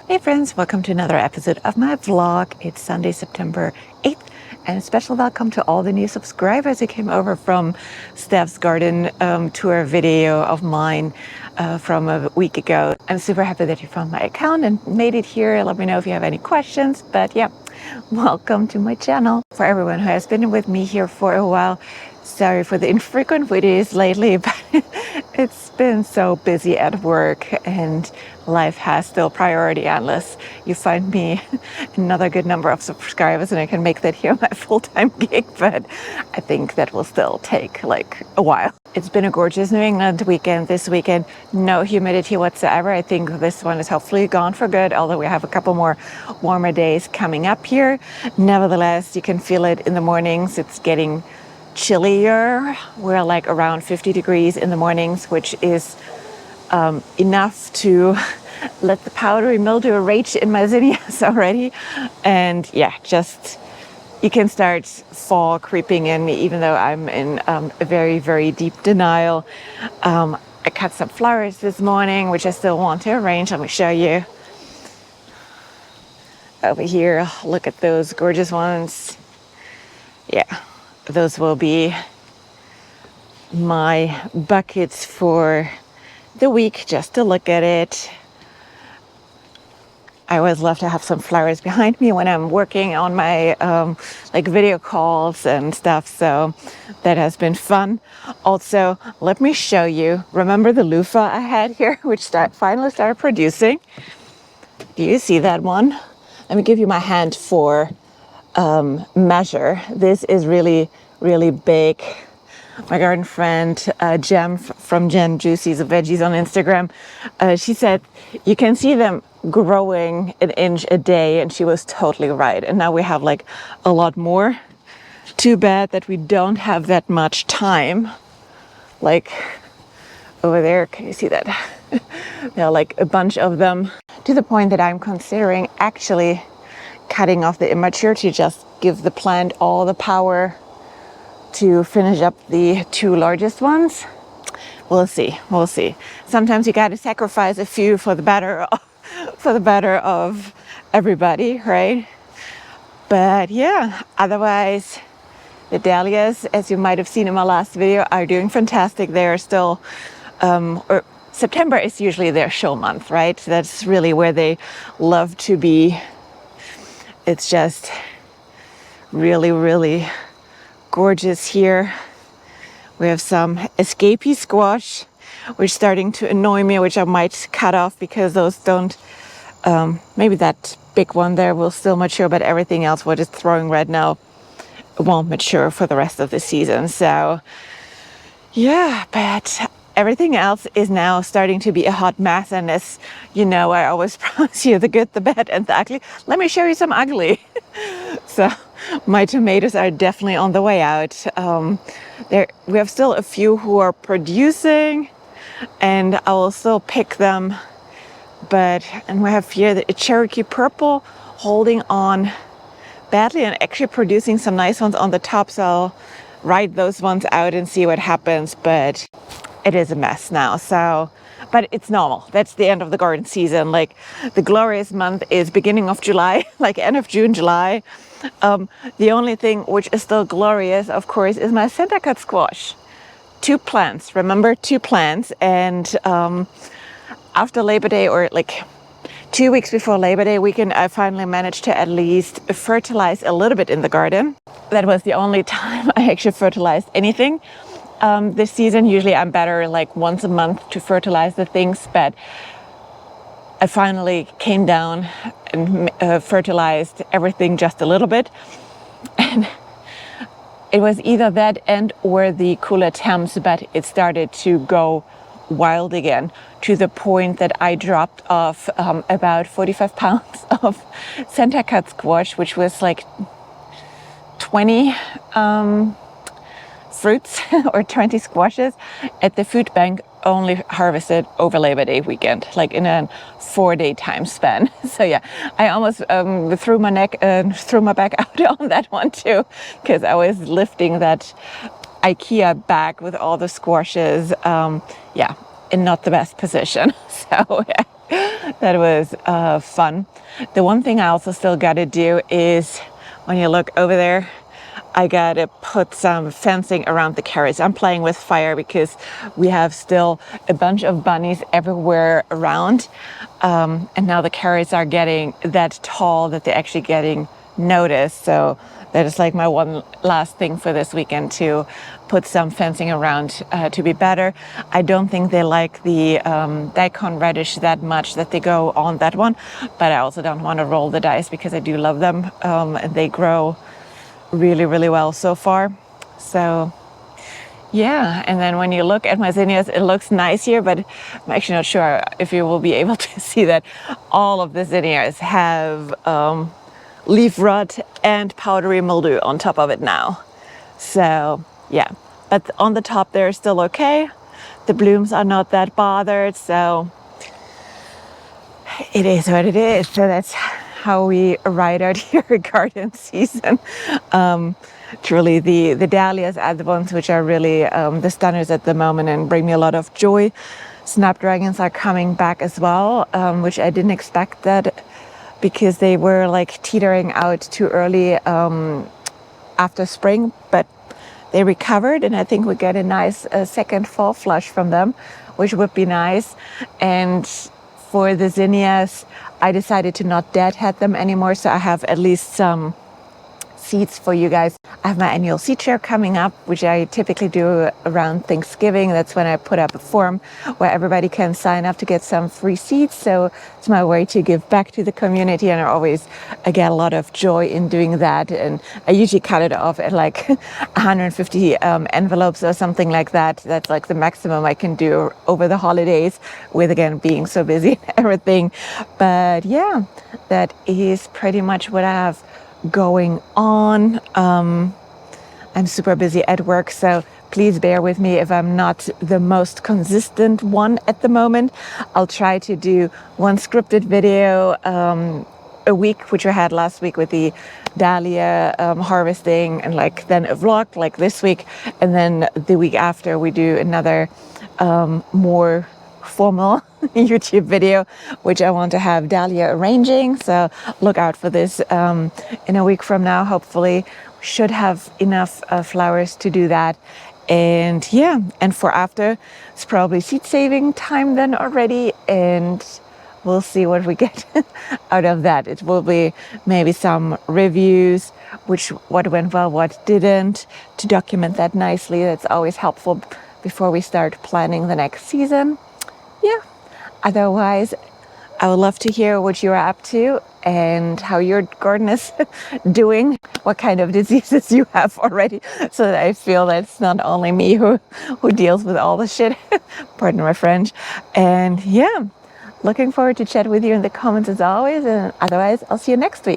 Hey friends, welcome to another episode of my vlog. It's Sunday, September 8th, and a special welcome to all the new subscribers who came over from Steph's garden tour video of mine from a week ago. I'm super happy that you found my account and made it here. Let me know if you have any questions, but yeah, welcome to my channel. For everyone who has been with me here for a while, sorry for the infrequent videos lately, but it's been so busy at work and life has still priority unless you find me another good number of subscribers and I can make that here my full-time gig, but I think that will still take like a while. It's been a gorgeous New England weekend this weekend. No humidity whatsoever. I think this one is hopefully gone for good, although we have a couple more warmer days coming up here. Nevertheless, you can feel it in the mornings. It's getting chillier. We're like around 50 degrees in the mornings, which is enough to let the powdery mildew rage in my zinnias already. And yeah, just you can start fall creeping in, even though I'm in a very, very deep denial. I cut some flowers this morning, which I still want to arrange. Let me show you. Over here, look at those gorgeous ones. Yeah, those will be my buckets for the week, just to look at it. I always love to have some flowers behind me when I'm working on my like video calls and stuff, so that has been fun. Also, let me show you, remember the loofah I had here, which finally started producing? Do you see that one? Let me give you my hand for measure. This is really, really big. My garden friend Jem from Jen Juicy's Veggies on Instagram, she said you can see them growing an inch a day, and she was totally right. And now we have like a lot more. Too bad that we don't have that much time. Like over there, can you see that? There are like a bunch of them, to the point that I'm considering actually cutting off the immature to just give the plant all the power to finish up the two largest ones. We'll see. Sometimes you got to sacrifice a few for the better of everybody, right? But yeah, otherwise the dahlias, as you might have seen in my last video, are doing fantastic. They're still or September is usually their show month, right? That's really where they love to be. It's just really, really gorgeous here. We have some escapee squash, which is starting to annoy me, which I might cut off because those don't, maybe that big one there will still mature, but everything else we're just throwing right now won't mature for the rest of the season. So yeah, but everything else is now starting to be a hot mess. And as you know, I always promise you the good, the bad, and the ugly. Let me show you some ugly. So my tomatoes are definitely on the way out. We have still a few who are producing, and I will still pick them. And we have here the Cherokee Purple holding on badly and actually producing some nice ones on the top. So I'll write those ones out and see what happens. But it is a mess now. So, but it's normal. That's the end of the garden season. Like the glorious month is beginning of July, like end of June, July. The only thing which is still glorious, of course, is my center cut squash. 2 plants, remember, 2 plants. And after Labor Day, or like 2 weeks before Labor Day weekend, I finally managed to at least fertilize a little bit in the garden. That was the only time I actually fertilized anything. This season, usually I'm better like once a month to fertilize the things, but I finally came down and fertilized everything just a little bit. And it was either that and or the cooler temps, but it started to go wild again, to the point that I dropped off about 45 pounds of center cut squash, which was like 20 fruits or 20 squashes at the food bank, only harvested over Labor Day weekend, like in a 4-day time span. So yeah, I almost threw my back out on that one too, because I was lifting that IKEA bag with all the squashes, in not the best position. So yeah. That was fun. The one thing I also still got to do is, when you look over there, I gotta put some fencing around the carrots. I'm playing with fire because we have still a bunch of bunnies everywhere around. And now the carrots are getting that tall that they're actually getting noticed. So that is like my one last thing for this weekend, to put some fencing around to be better. I don't think they like the daikon radish that much that they go on that one, but I also don't want to roll the dice because I do love them, and they grow really, really well so far. So yeah, and then when you look at my zinnias, it looks nice here, but I'm actually not sure if you will be able to see that all of the zinnias have leaf rot and powdery mildew on top of it now. So yeah, but on the top they're still okay. The blooms are not that bothered, so it is what it is. So that's how we ride out here garden season. Truly, the dahlias are the ones which are really the stunners at the moment and bring me a lot of joy. Snapdragons are coming back as well, which I didn't expect that, because they were like teetering out too early after spring, but they recovered, and I think we get a nice second fall flush from them, which would be nice. And for the zinnias, I decided to not deadhead them anymore, so I have at least some seeds for you guys. I have my annual seed share coming up, which I typically do around Thanksgiving. That's when I put up a form where everybody can sign up to get some free seeds. So it's my way to give back to the community, and I get a lot of joy in doing that. And I usually cut it off at like 150 envelopes or something like that. That's like the maximum I can do over the holidays, with again being so busy and everything. But yeah, that is pretty much what I have going on. I'm super busy at work, so please bear with me if I'm not the most consistent one at the moment. I'll try to do one scripted video a week, which I had last week with the dahlia harvesting, and like then a vlog like this week, and then the week after we do another more formal YouTube video, which I want to have dahlia arranging. So look out for this in a week from now. Hopefully we should have enough flowers to do that. And yeah, and for after, it's probably seed saving time then already, and we'll see what we get out of that. It will be maybe some reviews, what went well, what didn't, to document that nicely. That's always helpful before we start planning the next season. Yeah, otherwise, I would love to hear what you're up to and how your garden is doing, what kind of diseases you have already, so that I feel that it's not only me who deals with all the shit, pardon my French. And yeah, looking forward to chat with you in the comments as always, and otherwise I'll see you next week.